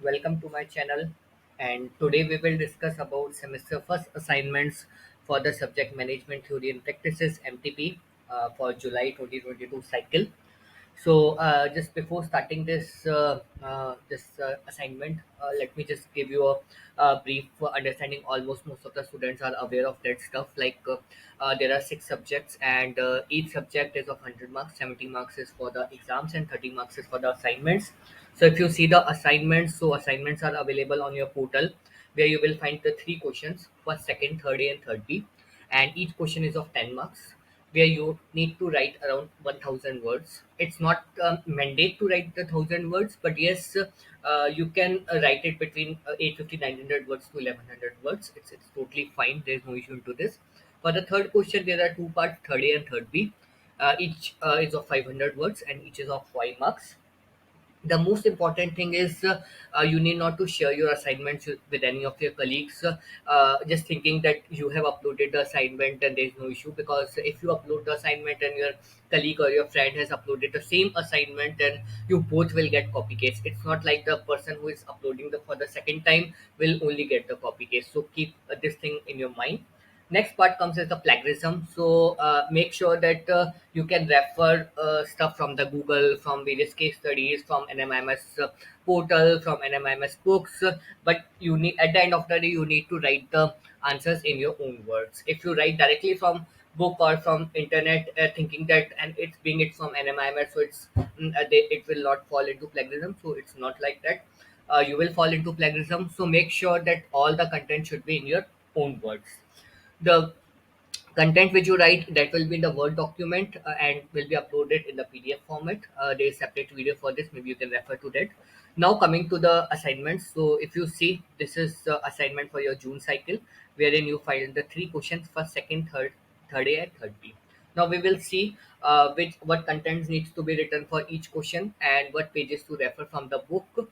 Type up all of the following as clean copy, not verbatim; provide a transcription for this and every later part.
welcome to my channel. And today we will discuss about semester first assignments for the subject management theory and practices (MTP) for July 2022 cycle. Just before starting this assignment, let me just give you a brief understanding. Almost most of the students are aware of that stuff. There are six subjects, and each subject is of 100 marks. 70 marks is for the exams, and 30 marks is for the assignments. So if you see the assignments, so assignments are available on your portal, where you will find the three questions: first, second, third A, and third B, and each question is of 10 marks, where you need to write around 1000 words. It's not mandate to write the 1000 words, but yes, you can write it between 850 900 words to 1100 words. It's totally fine. There's no issue into this. For the third question, there are two parts: third A and third B. Each is of 500 words, and each is of 5 marks. The most important thing is you need not to share your assignments with any of your colleagues, just thinking that you have uploaded the assignment and there is no issue, because if you upload the assignment and your colleague or your friend has uploaded the same assignment, then you both will get copy case. It's not like the person who is uploading the for the second time will only get the copy case. So keep this thing in your mind. Next part comes as the plagiarism. Make sure that you can refer stuff from the Google, from various case studies, from NMIMS portal, from NMIMS books. But you need, at the end of the day, you need to write the answers in your own words. If you write directly from book or from internet, thinking that and it's from NMIMS, so it will not fall into plagiarism. So it's not like that. You will fall into plagiarism. So make sure that all the content should be in your own words. The content which you write, that will be in the Word document, and will be uploaded in the PDF format. There is separate video for this. Maybe you can refer to that. Now coming to the assignments. So if you see, this is the assignment for your June cycle, wherein you find the three questions: first, second, third A, and third B. Now we will see which what contents needs to be written for each question and what pages to refer from the book,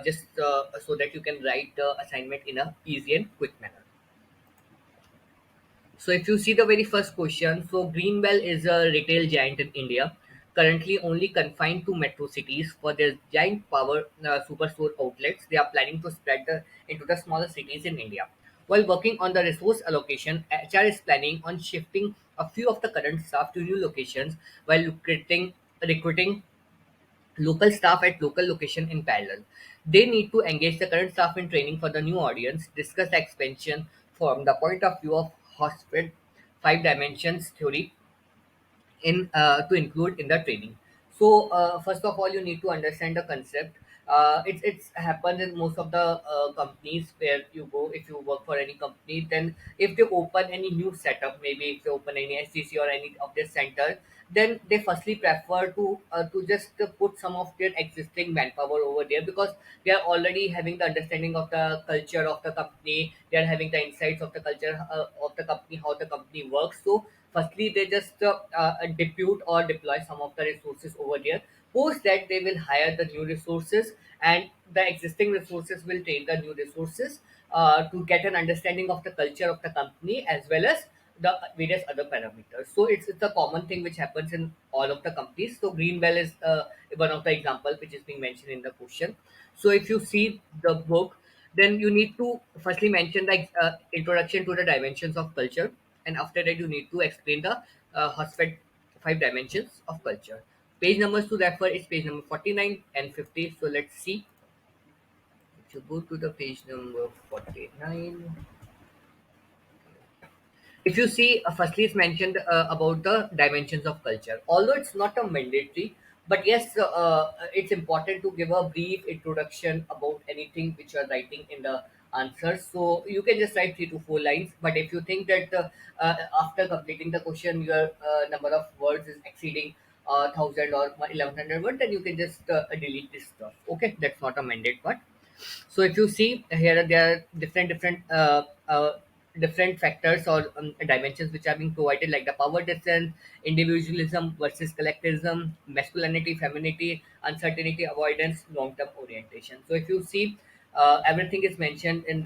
just so that you can write the assignment in a easy and quick manner. So if you see the very first question, so Greenwell is a retail giant in India, currently only confined to metro cities. For their giant power superstore outlets, they are planning to spread into the smaller cities in India. While working on the resource allocation, HR is planning on shifting a few of the current staff to new locations while recruiting local staff at local location in parallel. They need to engage the current staff in training for the new audience, discuss the expansion from the point of view of Hosford five dimensions theory in to include in the training. First of all, you need to understand the concept. It's happened in most of the companies where you go. If you work for any company, then if they open any new setup, maybe if they open any STC or any of their center, then they firstly prefer to just put some of their existing manpower over there, because they are already having the understanding of the culture of the company. They are having the insights of the culture of the company, how the company works. So firstly, they just depute or deploy some of the resources over there. Post that, they will hire the new resources, and the existing resources will train the new resources to get an understanding of the culture of the company, as well as the various other parameters. So it's a common thing which happens in all of the companies. So Greenwell is one of the examples which is being mentioned in the question. So if you see the book, then you need to firstly mention the introduction to the dimensions of culture, and after that you need to explain the Hosford five dimensions of culture. Page numbers to refer is page number 49 and 50. So let's see. If you go to the page number 49, if you see, firstly it's mentioned about the dimensions of culture. Although it's not a mandatory, but yes, it's important to give a brief introduction about anything which you are writing in the answers. So you can just write 3 to 4 lines, but if you think that after completing the question your number of words is exceeding 1000 or 1100 words, then you can just delete this stuff. Okay, that's not a mandate part. So if you see here, there are different factors or dimensions which are being provided, like the power distance, individualism versus collectivism, masculinity, femininity, uncertainty, avoidance, long-term orientation. So if you see, everything is mentioned in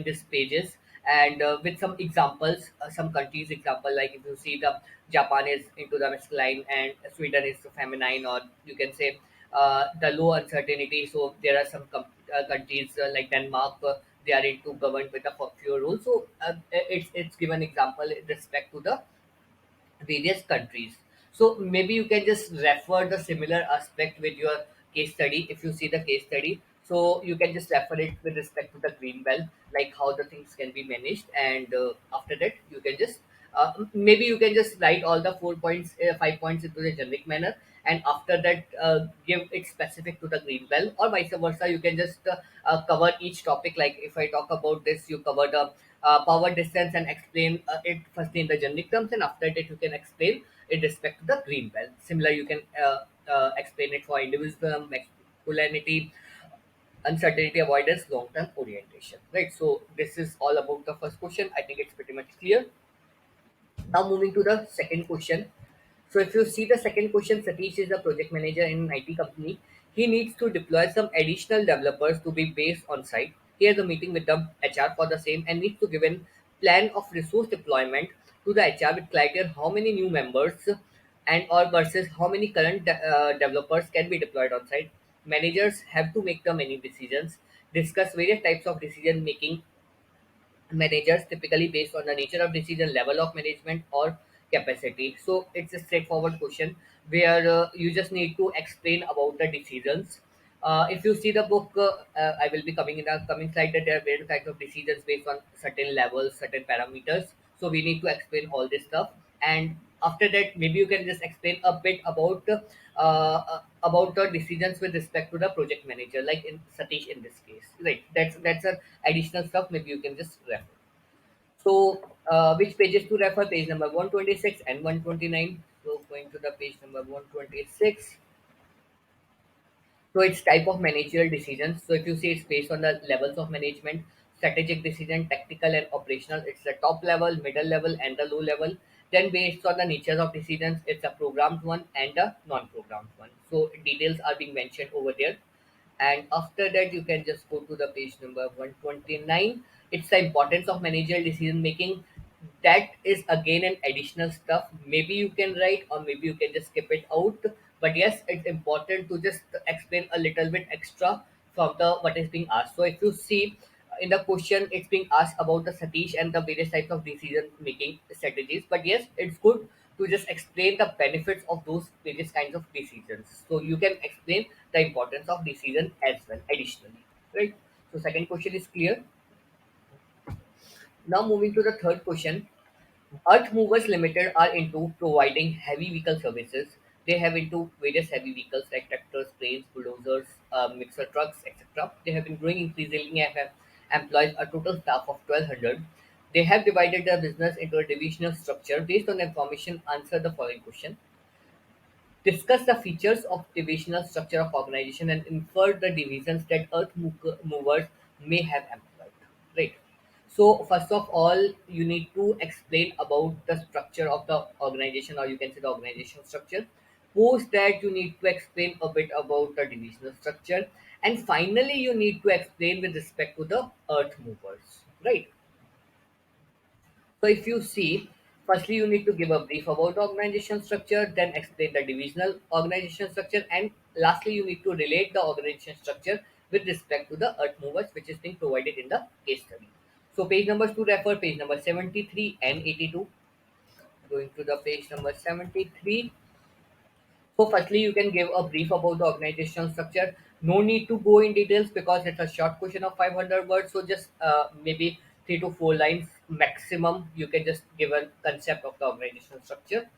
these pages, and with some examples, some countries example, like if you see the Japan is into the masculine and Sweden is feminine, or you can say the low uncertainty. So there are some countries like Denmark, they are into governed with a few rules. So it's given example in respect to the various countries. So maybe you can just refer the similar aspect with your case study. If you see the case study, so you can just refer it with respect to the green belt, like how the things can be managed, and after that you can just maybe you can just write all the 4 points, 5 points into the generic manner, and after that give it specific to the green belt, or vice versa. You can just cover each topic. Like if I talk about this, you cover the power distance and explain it firstly in the generic terms, and after that you can explain in respect to the green belt. Similar, you can explain it for individualism, masculinity, uncertainty avoidance, long-term orientation. Right. So this is all about the first question. I think it's pretty much clear. Now moving to the second question. So if you see the second question, Satish is a project manager in an IT company. He needs to deploy some additional developers to be based on site. He has a meeting with the HR for the same and needs to give a plan of resource deployment to the HR with clarity on how many new members and or versus how many current developers can be deployed on site. Managers have to make the many decisions, discuss various types of decision making managers typically based on the nature of decision, level of management, or capacity. So it's a straightforward question where you just need to explain about the decisions. If you see the book, I will be coming in the coming slide that there are various types of decisions based on certain levels, certain parameters. So we need to explain all this stuff, and after that, maybe you can just explain a bit about the decisions with respect to the project manager, like in Satish in this case. Right, that's an additional stuff. Maybe you can just refer. So, which pages to refer? Page number 126 and 129. So, going to the page number 126. So, it's type of managerial decisions. So, if you see, it's based on the levels of management, strategic decision, tactical and operational. It's the top level, middle level, and the low level. Then, based on the nature of decisions, it's a programmed one and a non-programmed one. So, details are being mentioned over there, and after that you can just go to the page number 129. It's the importance of managerial decision making. That is again an additional stuff. Maybe you can write or maybe you can just skip it out, but yes, it's important to just explain a little bit extra from the what is being asked. So if you see in the question, it's being asked about the Satish and the various types of decision making strategies, but yes, it's good to just explain the benefits of those various kinds of decisions. So you can explain the importance of decision as well additionally. Right. So second question is clear. Now moving to the third question. Earth Movers Limited are into providing heavy vehicle services. They have into various heavy vehicles like tractors, cranes, bulldozers, mixer trucks, etc. They have been growing increasingly and have employed a total staff of 1,200. They have divided their business into a divisional structure. Based on the information, answer the following question. Discuss the features of divisional structure of organization and infer the divisions that movers may have employed. Right. So first of all, you need to explain about the structure of the organization, or you can say the organizational structure. Post that, you need to explain a bit about the divisional structure, and finally, you need to explain with respect to the earth movers. Right. So if you see, firstly you need to give a brief about the organization structure, then explain the divisional organization structure, and lastly you need to relate the organization structure with respect to the earth movers which is being provided in the case study. So page numbers to refer, page number 73 and 82. Going to the page number 73. So firstly, you can give a brief about the organizational structure. No need to go in details because it's a short question of 500 words. So just maybe 3 to 4 lines maximum. You can just give a concept of the organizational structure,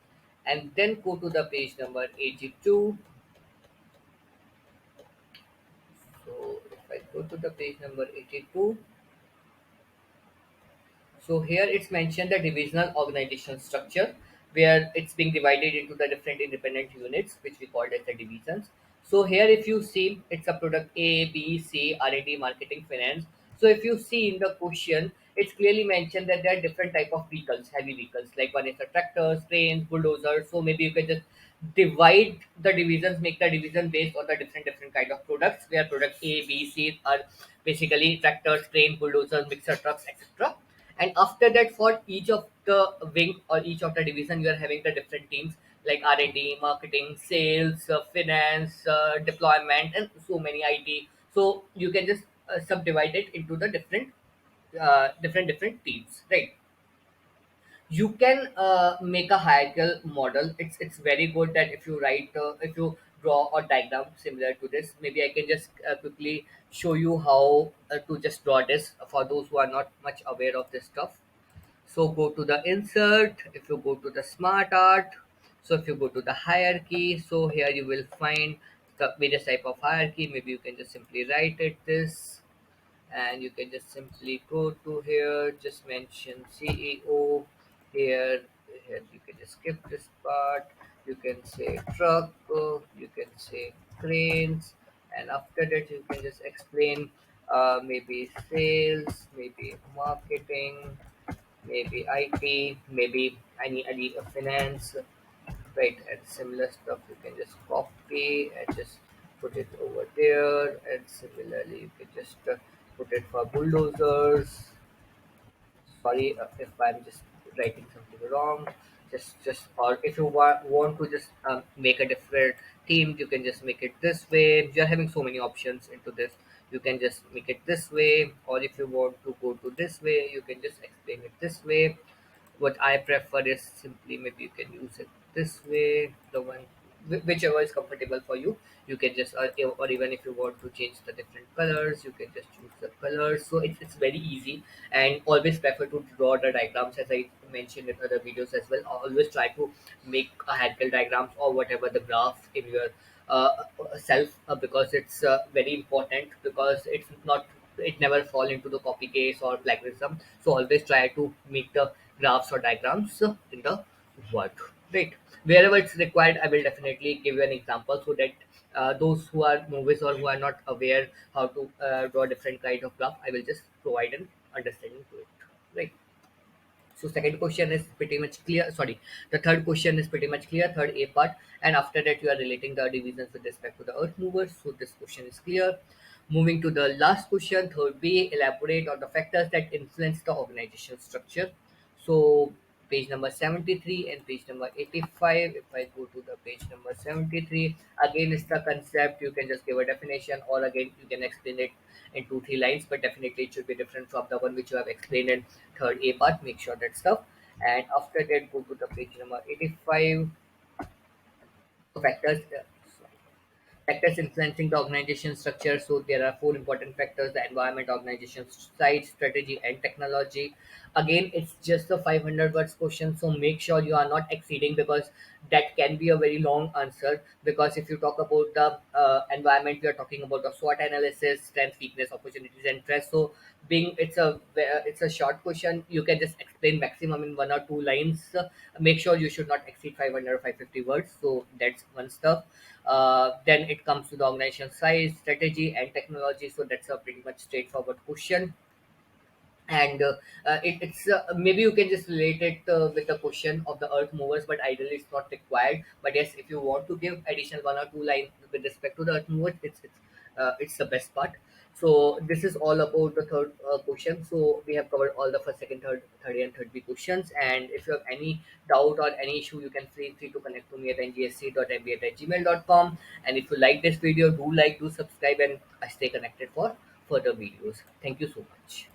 and then go to the page number 82. So if I go to the page number 82, so here it's mentioned the divisional organization structure where it's being divided into the different independent units which we called as the divisions. So here if you see it's a product A, B, C, R&D, marketing, finance. So if you see in the question, it's clearly mentioned that there are different type of vehicles, heavy vehicles. Like one is the tractors, cranes, bulldozers. So maybe you can just divide the divisions, make the division based on the different kind of products where product A, B, C are basically tractors, crane, bulldozers, mixer trucks, etc. And after that, for each of the wing or each of the division, you are having the different teams like R&D, marketing, sales, finance, deployment, and so many IT. So you can just subdivide it into the different teams, right? You can make a hierarchical model. It's very good that if you draw a diagram similar to this, maybe I can just quickly show you how to just draw this for those who are not much aware of this stuff. So go to the insert. If you go to the smart art, so if you go to the hierarchy, so here you will find the various type of hierarchy. Maybe you can just simply write it this, and you can just simply go to here, just mention CEO here. Here you can just skip this part. You can say truck, you can say cranes, and after that you can just explain maybe sales, maybe marketing, maybe IT, maybe any finance, right? And similar stuff you can just copy and just put it over there. And similarly you can just put it for bulldozers. Sorry if I'm just writing something wrong. Just or if you want to just make a different theme, you can just make it this way. You're having so many options into this. You can just make it this way, or if you want to go to this way, you can just explain it this way. What I prefer is simply maybe you can use it this way, the one whichever is comfortable for you. You can just or even if you want to change the different colors, you can just choose the colors. So it's very easy, and always prefer to draw the diagrams as I mentioned in other videos as well. Always try to make a hierarchical diagrams or whatever the graph in your self because it's very important, because it never fall into the copy case or plagiarism. So always try to make the graphs or diagrams in the word, right? Wherever it's required, I will definitely give you an example so that those who are novice or who are not aware how to draw different kind of graph, I will just provide an understanding to it, right? So second question is pretty much clear. Sorry, the third question is pretty much clear. Third A part, and after that you are relating the divisions with respect to the earth movers. So this question is clear. Moving to the last question, third B, elaborate on the factors that influence the organization structure. So page number 73 and page number 85. If I go to the page number 73, again it's the concept. You can just give a definition, or again you can explain it in 2 3 lines, but definitely it should be different from the one which you have explained in third A part. Make sure that stuff. And after that, go to the page number 85. Factors. Factors influencing the organization structure. So there are four important factors: the environment, organization size, strategy, and technology. Again, it's just a 500 words question, so make sure you are not exceeding, because that can be a very long answer. Because if you talk about the environment, we are talking about the SWOT analysis, strengths, weakness, opportunities, and threats. So being it's a short question, you can just explain maximum in 1 or 2 lines. Make sure you should not exceed 500 or 550 words. So that's one stuff. Then it comes to the organization size, strategy, and technology. So that's a pretty much straightforward question. And it's maybe you can just relate it with the question of the earth movers, but ideally it's not required. But yes, if you want to give additional 1 or 2 lines with respect to the earth movers, it's the best part. So this is all about the third question. So we have covered all the first, second, third A and third B questions. And if you have any doubt or any issue, you can feel free to connect to me at ngasc.mba@gmail.com. And if you like this video, do subscribe, and stay connected for further videos. Thank you so much.